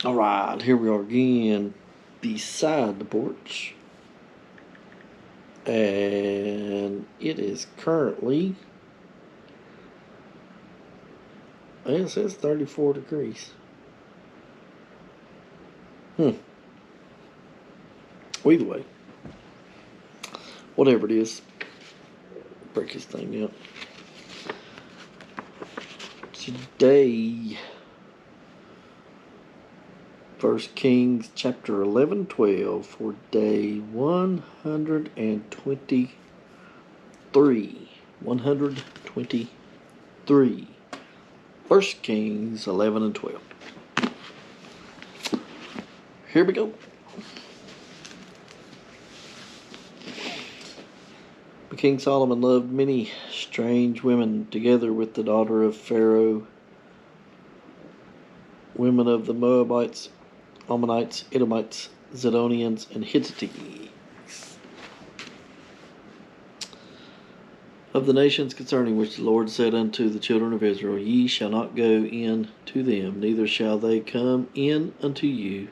All right, here we are again beside the porch. And it is currently, it says 34 degrees. Either way, whatever it is, break this thing up. Today, 1 Kings chapter 11, 12 for day 123. 123. 1 Kings 11 and 12. Here we go. King Solomon loved many strange women, together with the daughter of Pharaoh, women of the Moabites, Ammonites, Edomites, Zidonians, and Hittites, of the nations concerning which the Lord said unto the children of Israel, Ye shall not go in to them, neither shall they come in unto you,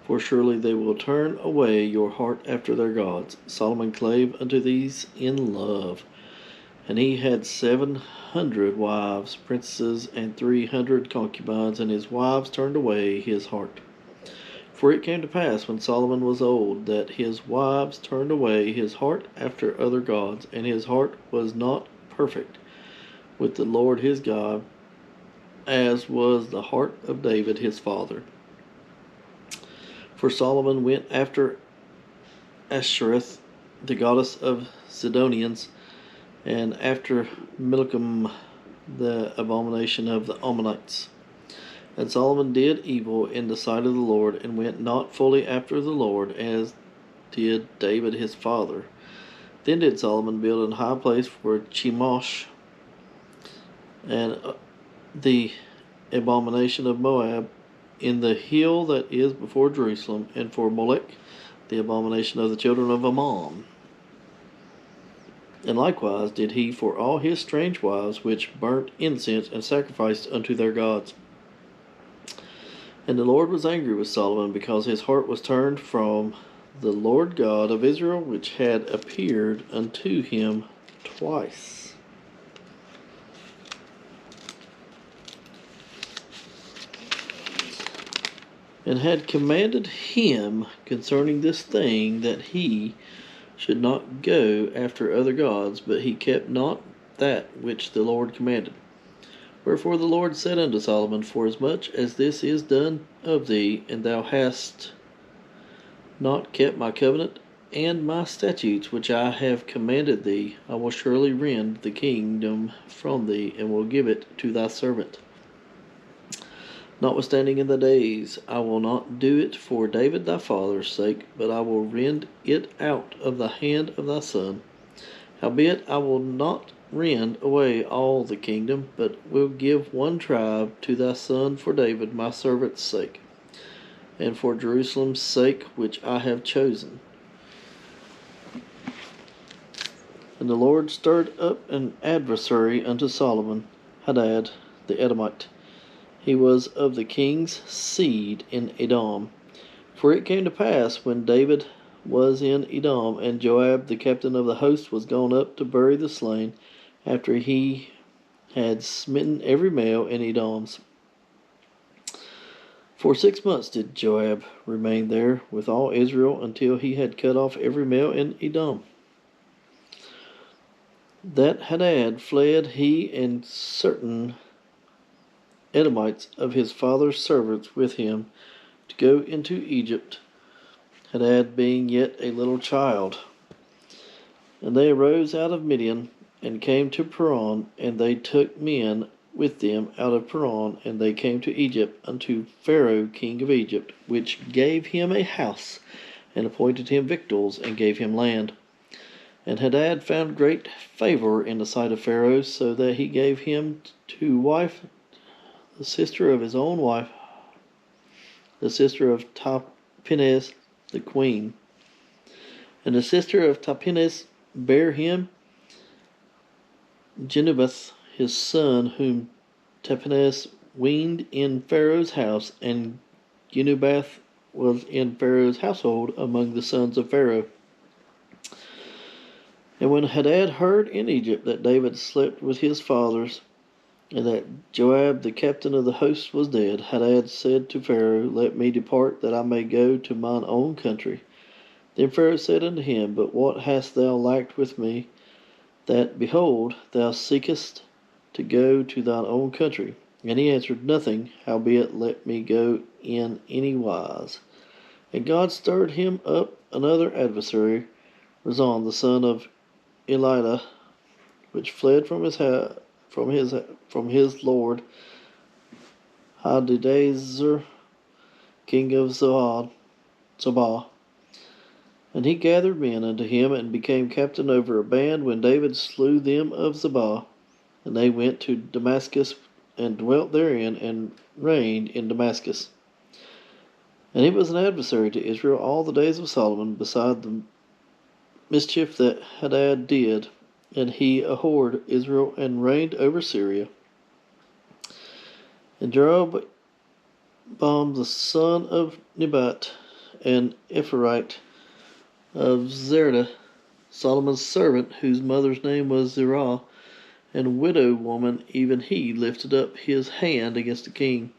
for surely they will turn away your heart after their gods. Solomon clave unto these in love. And he had 700 wives, princesses, and 300 concubines, and his wives turned away his heart. For it came to pass, when Solomon was old, that his wives turned away his heart after other gods, and his heart was not perfect with the Lord his God, as was the heart of David his father. For Solomon went after Ashtoreth, the goddess of Zidonians, and after Milcom, the abomination of the Ammonites. And Solomon did evil in the sight of the Lord, and went not fully after the Lord, as did David his father. Then did Solomon build an high place for Chemosh, and the abomination of Moab, in the hill that is before Jerusalem, and for Molech, the abomination of the children of Ammon. And likewise did he for all his strange wives, which burnt incense and sacrificed unto their gods. And the Lord was angry with Solomon, because his heart was turned from the Lord God of Israel, which had appeared unto him twice. And had commanded him concerning this thing, that he should not go after other gods, but he kept not that which the Lord commanded. Wherefore the Lord said unto Solomon, Forasmuch as this is done of thee, and thou hast not kept my covenant and my statutes which I have commanded thee, I will surely rend the kingdom from thee, and will give it to thy servant. Notwithstanding in the days, I will not do it for David thy father's sake, but I will rend it out of the hand of thy son. Howbeit I will not rend away all the kingdom, but will give one tribe to thy son for David my servant's sake, and for Jerusalem's sake which I have chosen. And the Lord stirred up an adversary unto Solomon, Hadad the Edomite. He was of the king's seed in Edom. For it came to pass, when David was in Edom, and Joab the captain of the host was gone up to bury the slain, after he had smitten every male in Edom. For 6 months did Joab remain there with all Israel, until he had cut off every male in Edom. That Hadad fled, he and certain Edomites of his father's servants with him, to go into Egypt, Hadad being yet a little child. And they arose out of Midian, and came to Paran, and they took men with them out of Paran, and they came to Egypt, unto Pharaoh king of Egypt, which gave him a house, and appointed him victuals, and gave him land. And Hadad found great favor in the sight of Pharaoh, so that he gave him to wife the sister of his own wife, the sister of Tahpenes the queen. And the sister of Tahpenes bare him Genubath his son, whom Tahpenes weaned in Pharaoh's house, and Genubath was in Pharaoh's household among the sons of Pharaoh. And when Hadad heard in Egypt that David slept with his fathers, and that Joab the captain of the host was dead, Hadad said to Pharaoh, Let me depart, that I may go to mine own country. Then Pharaoh said unto him, But what hast thou lacked with me, that, behold, thou seekest to go to thine own country? And he answered, Nothing, howbeit let me go in any wise. And God stirred him up another adversary, Rezon the son of Elidah, which fled from his lord Hadadezer, king of Zobah. And he gathered men unto him, and became captain over a band, when David slew them of Zobah. And they went to Damascus, and dwelt therein, and reigned in Damascus. And he was an adversary to Israel all the days of Solomon, beside the mischief that Hadad did, and he abhorred Israel, and reigned over Syria. And Jeroboam the son of Nebat, an Ephraite of Zerah, Solomon's servant, whose mother's name was Zerah, and widow woman, even he lifted up his hand against the king.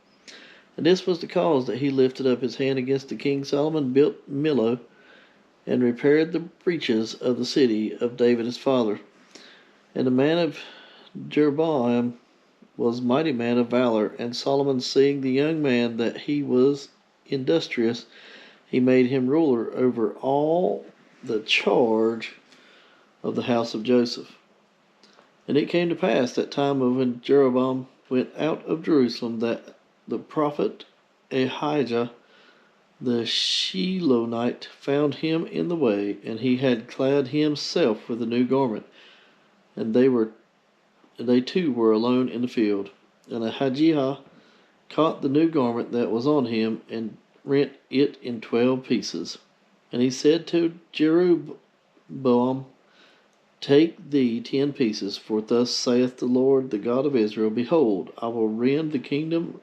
And this was the cause that he lifted up his hand against the king. Solomon built Millo, and repaired the breaches of the city of David his father. And the man of Jeroboam was mighty man of valor, and Solomon, seeing the young man that he was industrious, he made him ruler over all the charge of the house of Joseph. And it came to pass that time of when Jeroboam went out of Jerusalem, that the prophet Ahijah the Shilonite found him in the way, and he had clad himself with a new garment, and they two were alone in the field. And Ahijah caught the new garment that was on him, and rent it in 12 pieces. And he said to Jeroboam, Take thee 10 pieces, for thus saith the Lord, the God of Israel, Behold, I will rend the kingdom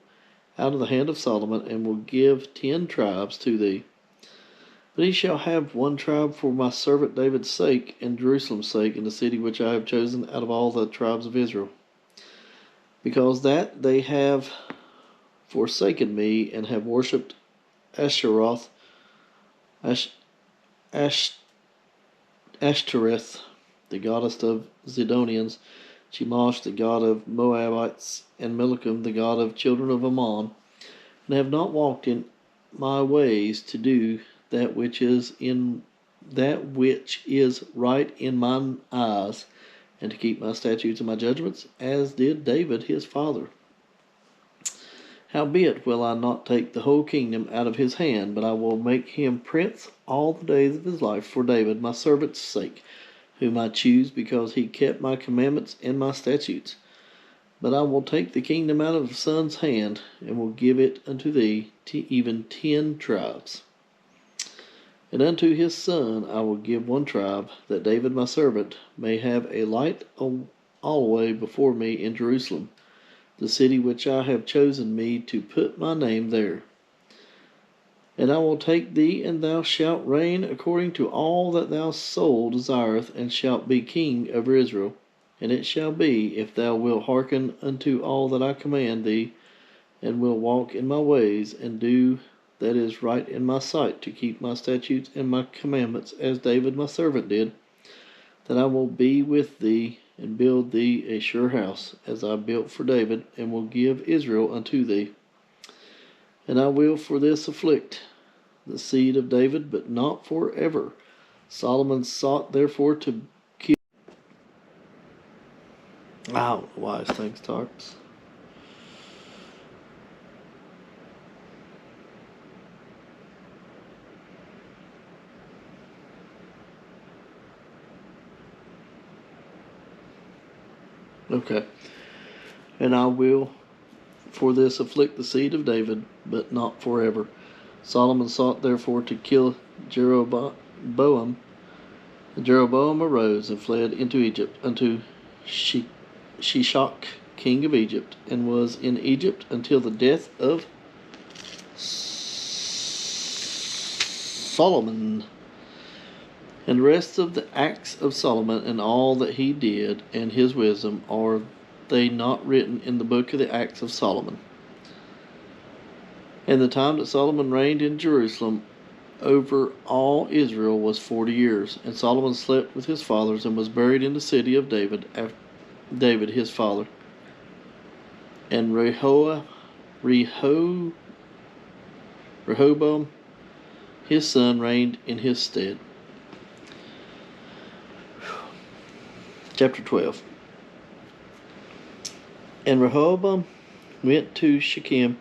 out of the hand of Solomon, and will give 10 tribes to thee. But he shall have 1 tribe for my servant David's sake, and Jerusalem's sake, in the city which I have chosen out of all the tribes of Israel. Because that they have forsaken me, and have worshipped Ashtaroth, Ashtoreth, the goddess of Zidonians, Chemosh, the god of Moabites, and Milcom, the god of children of Ammon, and have not walked in my ways to do that which is right in mine eyes, and to keep my statutes and my judgments, as did David his father. Howbeit will I not take the whole kingdom out of his hand, but I will make him prince all the days of his life for David my servant's sake, whom I choose, because he kept my commandments and my statutes. But I will take the kingdom out of the son's hand, and will give it unto thee, even 10 tribes. And unto his son I will give 1 tribe, that David my servant may have a light alway before me in Jerusalem, the city which I have chosen me to put my name there. And I will take thee, and thou shalt reign according to all that thy soul desireth, and shalt be king over Israel. And it shall be, if thou wilt hearken unto all that I command thee, and will walk in my ways, and do that is right in my sight, to keep my statutes and my commandments, as David my servant did, that I will be with thee, and build thee a sure house, as I built for David, and will give Israel unto thee. And I will for this afflict the seed of David, but not for ever. Solomon sought therefore to kill. I don't know why this thing starts. Okay. And I will for this afflict the seed of David, but not forever. Solomon sought therefore to kill Jeroboam. And Jeroboam arose and fled into Egypt, unto Shishak, king of Egypt, and was in Egypt until the death of Solomon. And the rest of the acts of Solomon and all that he did and his wisdom, are they not written in the book of the acts of Solomon? And the time that Solomon reigned in Jerusalem over all Israel was 40 years. And Solomon slept with his fathers and was buried in the city of David, after David his father. And Rehoboam his son reigned in his stead. Chapter 12. And Rehoboam went to Shechem,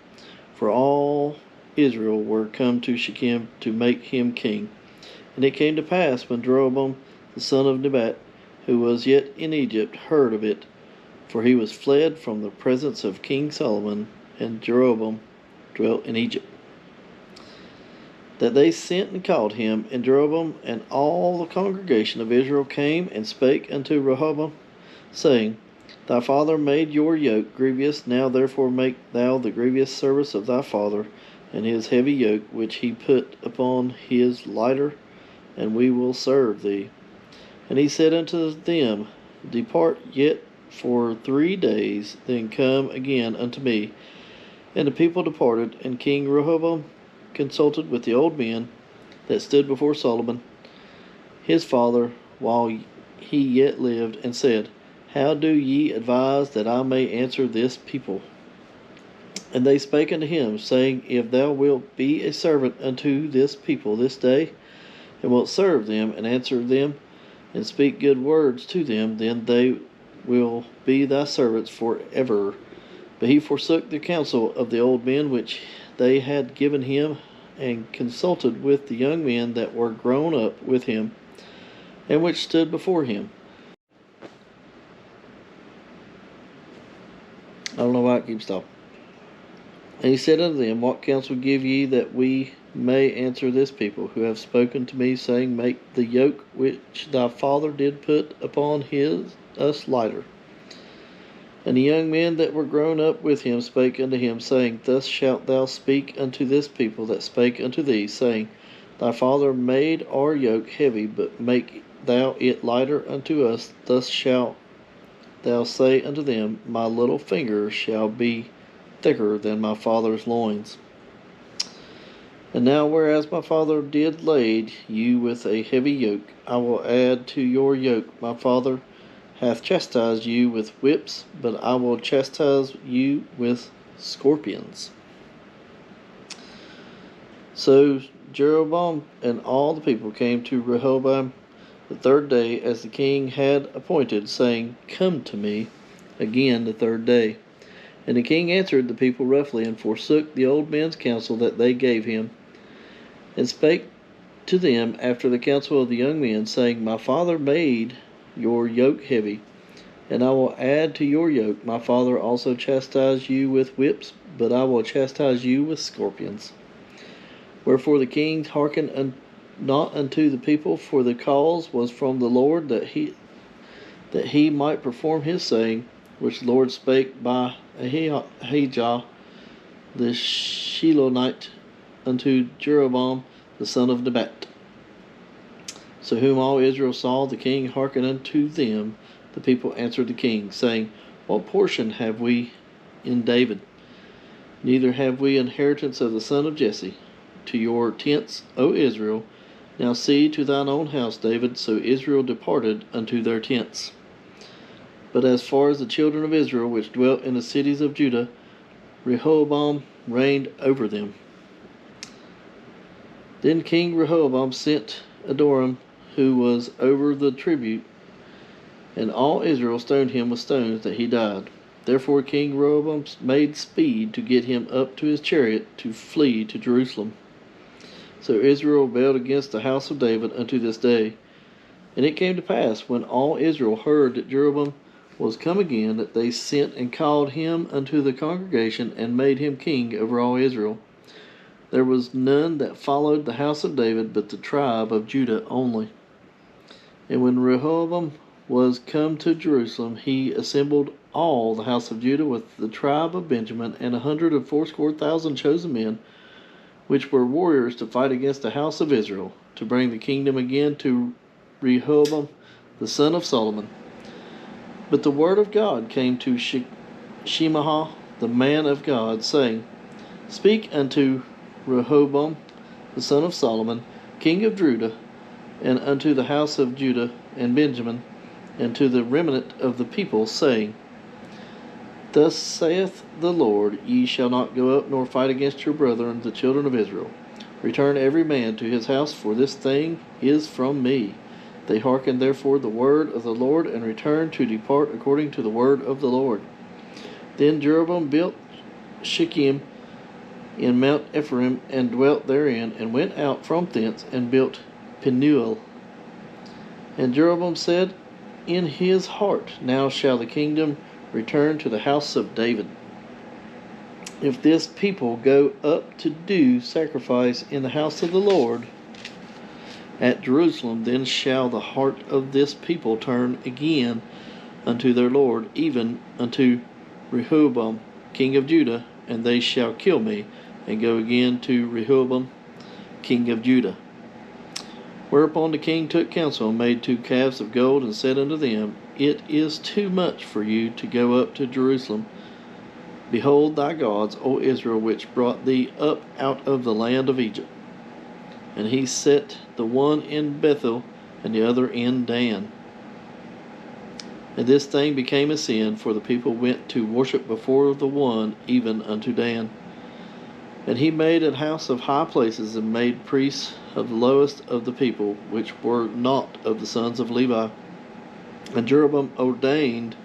for all Israel were come to Shechem to make him king. And it came to pass, when Jeroboam the son of Nebat, who was yet in Egypt, heard of it, for he was fled from the presence of King Solomon, and Jeroboam dwelt in Egypt, that they sent and called him. And Jeroboam and all the congregation of Israel came and spake unto Rehoboam, saying, Thy father made your yoke grievous, now therefore make thou the grievous service of thy father, and his heavy yoke which he put upon his lighter, and we will serve thee. And he said unto them, Depart yet for 3 days, then come again unto me. And the people departed, and King Rehoboam consulted with the old men that stood before Solomon his father while he yet lived, and said, How do ye advise that I may answer this people? And they spake unto him, saying, If thou wilt be a servant unto this people this day, and wilt serve them, and answer them, and speak good words to them, then they will be thy servants for ever. But he forsook the counsel of the old men which they had given him, and consulted with the young men that were grown up with him, and which stood before him. I don't know why it keeps stopping. And he said unto them, What counsel give ye that we may answer this people, who have spoken to me, saying, Make the yoke which thy father did put upon us lighter? And the young men that were grown up with him spake unto him, saying, Thus shalt thou speak unto this people that spake unto thee, saying, Thy father made our yoke heavy, but make thou it lighter unto us. Thus shalt thou say unto them, My little finger shall be thicker than my father's loins. And now, whereas my father did lade you with a heavy yoke, I will add to your yoke. My father hath chastised you with whips, but I will chastise you with scorpions. So Jeroboam and all the people came to Rehoboam the 3rd day, as the king had appointed, saying, Come to me again the 3rd day. And the king answered the people roughly, and forsook the old men's counsel that they gave him, and spake to them after the counsel of the young men, saying, My father made your yoke heavy, and I will add to your yoke. My father also chastised you with whips, but I will chastise you with scorpions. Wherefore the king hearkened not unto the people, for the cause was from the Lord, that he might perform his saying, which the Lord spake by Ahijah the Shilonite unto Jeroboam the son of Nebat. So whom all Israel saw the king hearken unto them, the people answered the king, saying, What portion have we in David? Neither have we inheritance of the son of Jesse. To your tents, O Israel, now see to thine own house, David. So Israel departed unto their tents. But as far as the children of Israel which dwelt in the cities of Judah, Rehoboam reigned over them. Then King Rehoboam sent Adoram, who was over the tribute, and all Israel stoned him with stones, that he died. Therefore King Rehoboam made speed to get him up to his chariot, to flee to Jerusalem. So Israel rebelled against the house of David unto this day. And it came to pass, when all Israel heard that Jeroboam was come again, that they sent and called him unto the congregation, and made him king over all Israel. There was none that followed the house of David, but the tribe of Judah only. And when Rehoboam was come to Jerusalem, he assembled all the house of Judah with the tribe of Benjamin, and 180,000 chosen men, which were warriors to fight against the house of Israel, to bring the kingdom again to Rehoboam the son of Solomon. But the word of God came to Shemaiah the man of God, saying, Speak unto Rehoboam the son of Solomon, king of Judah, and unto the house of Judah and Benjamin, and to the remnant of the people, saying, Thus saith the Lord, Ye shall not go up nor fight against your brethren, the children of Israel. Return every man to his house, for this thing is from me. They hearkened therefore the word of the Lord, and returned to depart according to the word of the Lord. Then Jeroboam built Shechem in Mount Ephraim, and dwelt therein, and went out from thence, and built Penuel. And Jeroboam said in his heart, Now shall the kingdom return to the house of David. If this people go up to do sacrifice in the house of the Lord at Jerusalem, then shall the heart of this people turn again unto their Lord, even unto Rehoboam king of Judah, and they shall kill me, and go again to Rehoboam king of Judah. Whereupon the king took counsel, and made 2 calves of gold, and said unto them, It is too much for you to go up to Jerusalem. Behold thy gods, O Israel, which brought thee up out of the land of Egypt. And he set the one in Bethel, and the other in Dan. And this thing became a sin, for the people went to worship before the one, even unto Dan. And he made an house of high places, and made priests of the lowest of the people, which were not of the sons of Levi. And Jeroboam ordained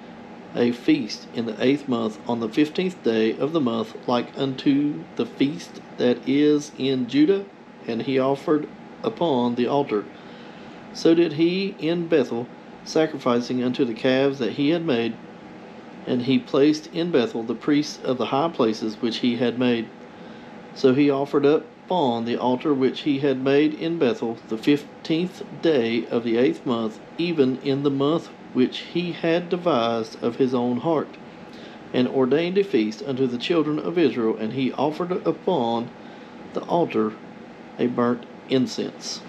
a feast in the 8th month, on the 15th day of the month, like unto the feast that is in Judah, and he offered upon the altar. So did he in Bethel, sacrificing unto the calves that he had made, and he placed in Bethel the priests of the high places which he had made. So he offered up upon the altar which he had made in Bethel the 15th day of the 8th month, even in the month which he had devised of his own heart, and ordained a feast unto the children of Israel, and he offered upon the altar a burnt incense.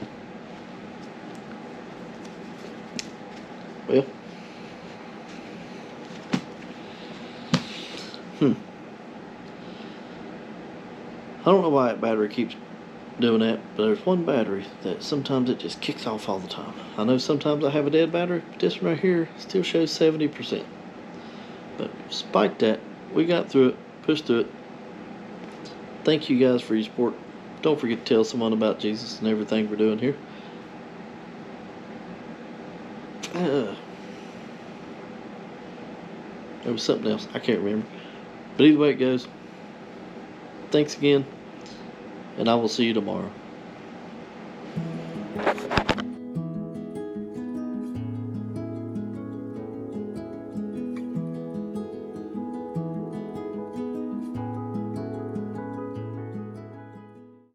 Well, I don't know why that battery keeps doing that, but there's one battery that sometimes it just kicks off all the time. I know sometimes I have a dead battery, but this one right here still shows 70%. But despite that, we got through it, pushed through it. Thank you guys for your support. Don't forget to tell someone about Jesus and everything we're doing here. There was something else, I can't remember. But either way it goes, thanks again, and I will see you tomorrow.